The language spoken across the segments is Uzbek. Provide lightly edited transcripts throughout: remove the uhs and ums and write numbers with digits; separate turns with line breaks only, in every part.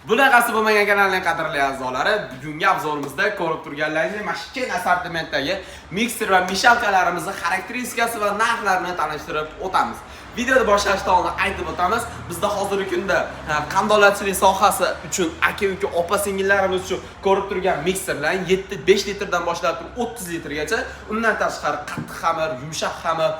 Bunaqasi bo'lmagan kanalning qadrli a'zolari, bugungi obzorimizda ko'rib turganlaringizdek mashkin assortimentdagi mikser va mishalkalarimizni xarakteristikasi va narxlarini tanishtirib o'tamiz. Videoni boshlashdan oldin aytib o'tamiz, bizda hozirgi kunda qandolatchilik sohasi uchun aka-uka, opa-singillarimiz uchun ko'rib turgan mikserlar 7-5 litrdan boshlab 30 litrgacha, undan tashqari qattiq xamir, yumshoq xamir,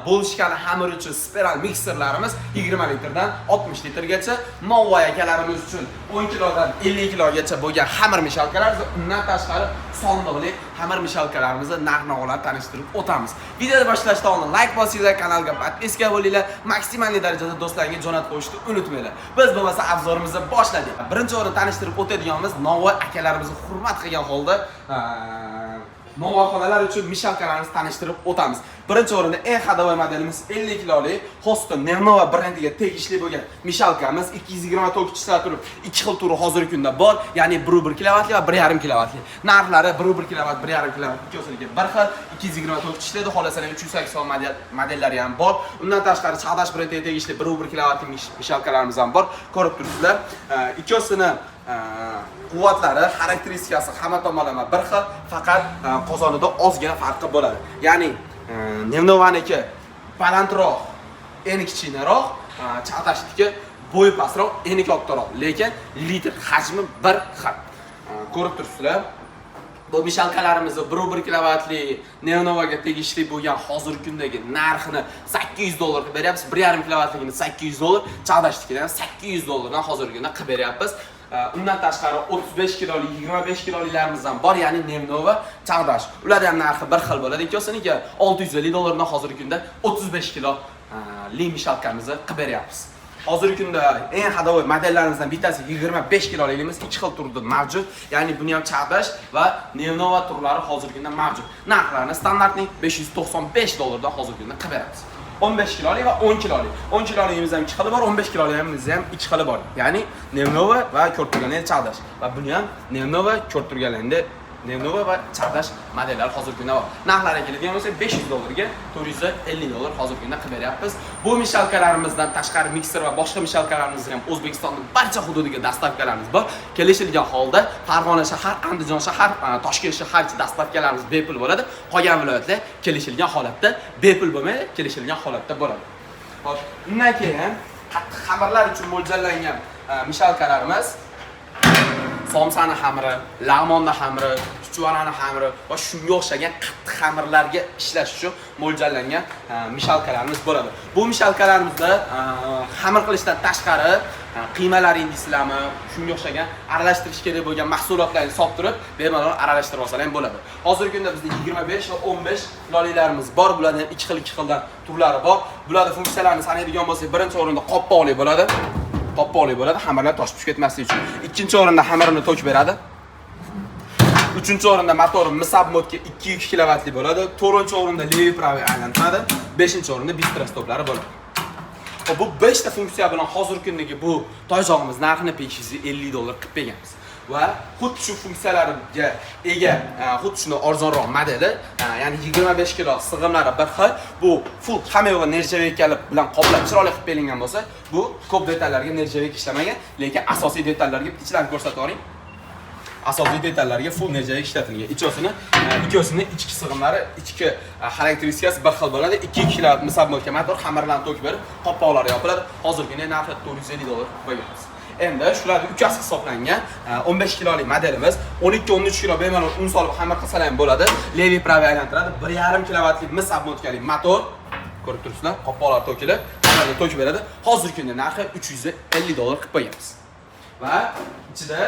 bo'lishgan xamir uchun spiral mikserlarimiz 20 litrdan 60 litrgacha, Novvoy akalarimiz uchun 10 kilodan 50 kilogacha bo'lgan xamir mishalkalar, undan tashqari sonliqli xamir mishalkalarimizni narx-navolarni tanishtirib o'tamiz. Videoni boshlashdan oldin like bosinglar, kanalga podpiska bo'linglar. Maksimal darajada do'stlarga jo'natib qo'yishni unutmanglar. Biz bo'lmasa obzorimizni boshladik. Birinchi o'rinda tanishtirib o'tadiganimiz Novvoy akalarimizni hurmat qilgan holda Novvoy xolalar uchun mishalkalarimizni tanishtirib o'tamiz. Birinchi o'rinda eng hadavoy modelimiz 50 kilolik Hoston Nevnova brendiga tegishli bo'lgan mishalkamiz 220 tok chiqarib turib, ikki xil turi hozirgi kunda bor, ya'ni 1.1 kilovatli va 1.5 kilovatli. Narxlari 1.1 kilovat, 1.5 kilovat ikkosiga bir xil 220 tok ishlaydi, xohlasangiz 380 modellari ham bor. Undan tashqari Chadash brendiga tegishli 1.1 kilovatli mishalkalarimiz ham bor. Ko'rib turibsizlar. Ikkosini quvvatlari, xarakteristikasi hamma tomonlama bir xil, faqat qozonida ozgina farqi bo'ladi. Ya'ni Nevnovaniki balandroq, eni kichikroq, Chadashniki bo'yi pastroq, eni kattaroq, lekin litr hajmi bir xil. Ko'rib turibsizlar. Bu mishalkalarimizni 1.1 kilovatli Nevnovaga tegishli bo'lgan hozirgi kundagi narxini $800 qilib beryapmiz. 1.5 kilovatligini $800, Chadashnikini $800dan hozirgi kunda qilib beryapmiz. Undan tashqari 35 kilolik, 25 kiloliklarimiz ham bor, ya'ni Nevnova, Chadash. Ular ham narxi bir xil bo'ladi. Ikkosiniki $650 dan hozirgi kunda 35 kilo li mishalkamizni qilib beryapmiz. Hozirgi kunda eng hadavoy modellarimizdan bittasi 25 kiloligimiz ikki xil turda mavjud. Ya'ni buni ham Chadash va Nevnova turlari hozirgi kunda mavjud. Narxlarini standartning $595 dan hozirgi kunda qilib beramiz. 15 kilolik va 10 kilolik. 10 kiloligimiz ham 2 xili bor, 15 kiloligimiz ham 2 xili bor. Ya'ni Nevnova va ko'rib turganingiz Chadash. Va buni ham Nevnova, ko'rib turganingiz Nevnova va Chadash modellar hozirgi kunda bor. Narxlariga keladigan bo'lsak $500 ga $450 hozirgi kunda qilib beryapmiz. Bu mishalkalarimizdan tashqari mikser va boshqa mishalkalarimizni ham O'zbekistonning barcha hududiga dastavkalarimiz bor. Kelishilgan holda Farg'ona shahar, Andijon shahar, Toshkent shaharcha dastavkalarimiz bepul bo'ladi. Qolgan viloyatlar kelishilgan holatda bepul bo'lmaydi, kelishilgan holatda bo'ladi. Xo'p, undan keyin qattiq xamirlar uchun mo'ljallangan mishalkalarimiz somsani xamiri, lag'monni xamiri, chuchvarani xamiri va shunga o'xshagan qattiq xamirlarga ishlash uchun mo'ljallangan mishalkalarimiz bo'ladi. Bu mishalkalarimizda xamir qilishdan tashqari qiymalaringizlarni, shunga o'xshagan aralashtirish kerak bo'lgan mahsulotlarni solib turib, bemalol aralashtirib olsalar ham bo'ladi. Hozirgi kunda bizda 25 va 15 kiloliklarimiz bor. Bularning ham ikki xildan turlari bor. Bularning funksiyalarini sanaydigan bo'lsak, birinchi o'rinda qoppoqlik bo'ladi. Qoppoqlik bo'ladi, xamirlar toshib tushib ketmasligi uchun. Ikkinchi o'rinda xamirini to'kib beradi. Uchinchi o'rinda motori misab modga 2 kilovatli bo'ladi. To'rtinchi o'rinda levi pravi aylantiradi. Beshinchi o'rinda bistro stoplari bo'ladi. Bu 5 ta funksiya bilan hozirgi kundagi bu toyjog'imiz narxini $550 qilib berganmiz. Va xuddi shu funksiyalarga ega, xuddi shuni arzonroq modeli, ya'ni 25 kilo sig'imlari bir xil. Bu full hamma nerjaveykalar bilan qoplab chiroyli qilib berilgan bo'lsa, bu ko'p detallarga nerjaveyk ishlamagan, lekin asosiy detallarga ichlarni ko'rsatib o'ring. Asosiy detallarga full nerjaveyk ishlatilgan. Ikkosini ichki sig'imlari, ichki xarakteristikasi bir xil bo'ladi. 2 kilowatt misab modga motor xamirlarni to'kib berib, qopqoqlari yopiladi. Hozirgi narxi $450 qo'yganmiz. Endi shularning ukasi hisoblangan 15 kilolik modelimiz 12-13 kilo bemalol un solib xamir qilsalar ham bo'ladi. Levi pravi aylantiradi. 1.5 kilovatli misab modkali motor. Ko'rib turibsizlar, qopqoqlar to'kilib, xamirni to'kib beradi. Hozirgi kunda narxi $350 qilib qo'yamiz. Va ichida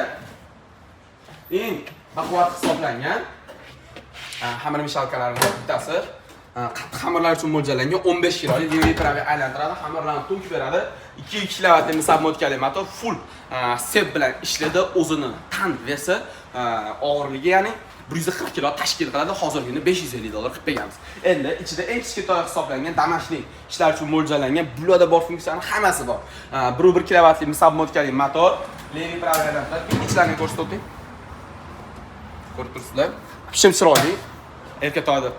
eng baquvvat hisoblangan xamir mishalkalarimiz bittasi qattiq xamirlar uchun mo'ljallangan 15 kilolik Levi pravi aylantiradi, xamirlarni to'kib beradi. 2 kilovatli misab modkali motor full set bilan ishlaydi. O'zini tan vesi og'irligi, ya'ni 140 kilo tashkil qiladi. Hozirgi kunda $550 qilib berganmiz. Endi ichida eng kichik to'y hisoblangan damashlik ishlar uchun mo'ljallangan bularda bor funksiyaning hammasi bor. 1.1 kilovatli misab modkali motor, Levi pravi aylantiradi. Ichlarni ko'rsatib o'ting. Ko'rib turibsizlar. Pishim chiroyli. erkatoy deb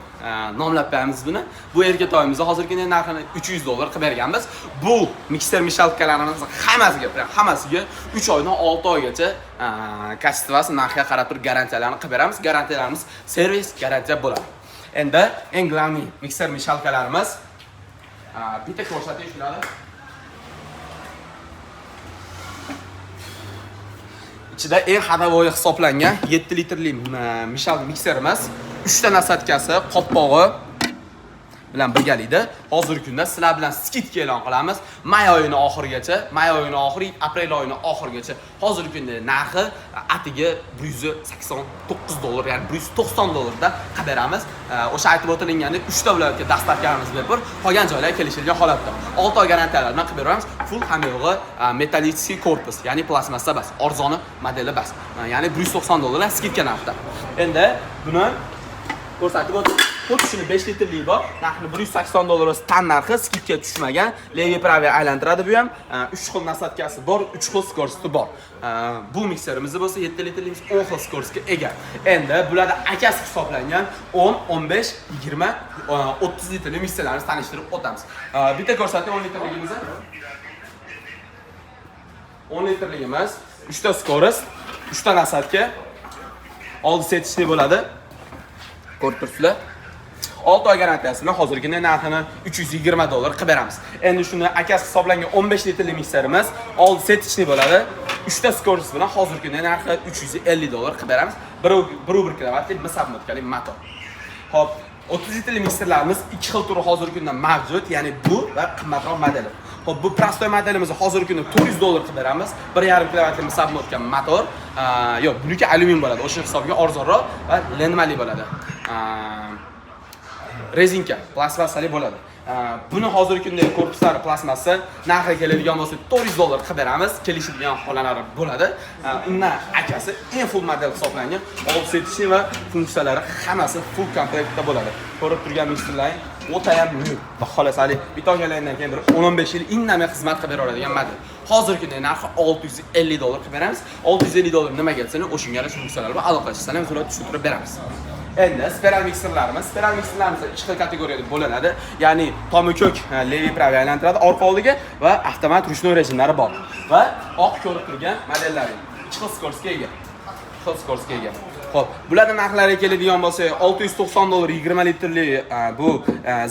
nomlab qo'yamiz buni. Bu erkatoyimizni hozirgi narxini $300 qilib berganmiz. Bu mikser mishalkalarimizni hammasiga 3 oydan 6 oygacha kачествоsi narxiga qarab turib garantiyalarni qilib beramiz. Garantiyalarimiz servis garantiya bo'ladi. Endi eng главный mikser mishalkalarimiz bitta ko'rsatish shular. Ichida eng hadavoyi hisoblangan 7 litrli mishal mikserimiz, 3 ta nasatkasi, qoppog'i bilan birgalikda hozirgi kunda sizlar bilan skidka e'lon qilamiz. May oyining oxirigacha, aprel oyining oxirigacha hozirgi kunda narxi atiga $189, ya'ni $190 da qilib beramiz. O'sha aytib o'tilgandek 3 ta viloyatga dastavkamiz bepul, qolgan joylarga kelishilgan holatda 6 oy garantiyalar bilan qilib beramiz. Full hamyog'i metallический korpus, ya'ni plastmassa bas, arzoni modeli bas. Ya'ni $190 skidka narxda. Endi buni ko'rsatib o'tib, xuddi shuni 5 litrlik bor. Narxi $180 tan narxi, skidga tushmagan. Levi pravi aylantiradi bu ham. 3 xil nasatkasi bor, 3 xil skorosti bor. Bu mikserimiz bo'lsa 7 litrlik 10 xil skorosga ega. Endi bularda akasi hisoblangan 10, 15, 20, 30 litrli mikserlarni tanishtirib o'tamiz. Bitta ko'rsatib 10 litrligimizni. 10 litrligimiz 3 ta skoros, 3 ta nasatka. Oldi setishli bo'ladi. Ko'rib turibsizlar. 6 oy garantiyasi bilan hozirgi narxini $320 qilib beramiz. Endi shuni akasi hisoblangan 15 litrli mikserimiz oldi setishli bo'ladi. 3 ta skoros bilan hozirgi narxi $350 qilib beramiz. 1.1 kilovatlik misabmotkali motor. Xo'p, 30 litrli mikserlarimiz 2 xil turi hozirgi kunda mavjud, ya'ni bu va qimmatroq modeli. Xo'p, bu prostoy modelimizni hozirgi kunda $400 qilib beramiz. 1.5 kilovatlik misabmotka motor. Yo'q, buniki alyumin bo'ladi. O'sha hisobga arzonroq va lenmali bo'ladi. Rezinka, plastmassali bo'ladi. Buni hozirgi kunda korpuslari plastmassa, narxi keladigan bo'lsa $400 qilib beramiz. Kelishilgan xonalar bo'ladi. Undan akasi eng full model hisoblangan, oldi setishli va funksiyalari hammasi full komplektda bo'ladi. Ko'rib turgan mikserlar o'ta ham muyuk. Xohlasalik bitta olgandan keyin bir 15 yil indamay xizmat qilib beradigan model. Hozirgi narxi $650 qilib beramiz. $650 nima gelsini o'shunga yarasha funksiyalar va aloqachilarni ham zo'rlab tushuntirib beramiz. Endi spiral mikserlarimiz 2 xil kategoriyada bo'linadi. Ya'ni tomi ko'k levi pravi aylantiradi orqa oldiga va avtomat ruchnoy rejimlari bor. Va oq ko'rib turgan modellari 2 xil skorosga ega. Xo'p, bularning narxlariga keladigan bo'lsa $690 20 litrli bu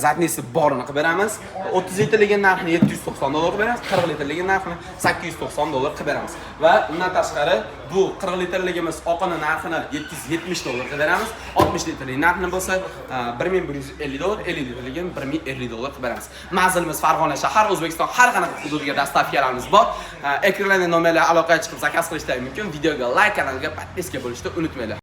zatnisi borini qilib beramiz. 30 litrligi narxini $790 qilib beramiz. 40 litrligi narxini $890 qilib beramiz. Va undan tashqari bu 40 litrligimiz oqini narxini $770 qilib beramiz. 60 litrli narxini bo'lsa $1150, 50 litrligi $1050 qilib beramiz. Manzilimiz Farg'ona shahar, O'zbekiston har qanaqa hududiga dastavkalarimiz bor. Ekranlarda nomerlar aloqaga chiqib zakaz qilishingiz mumkin. Videoga like, kanalga podpiska bo'lishni unutmanglar.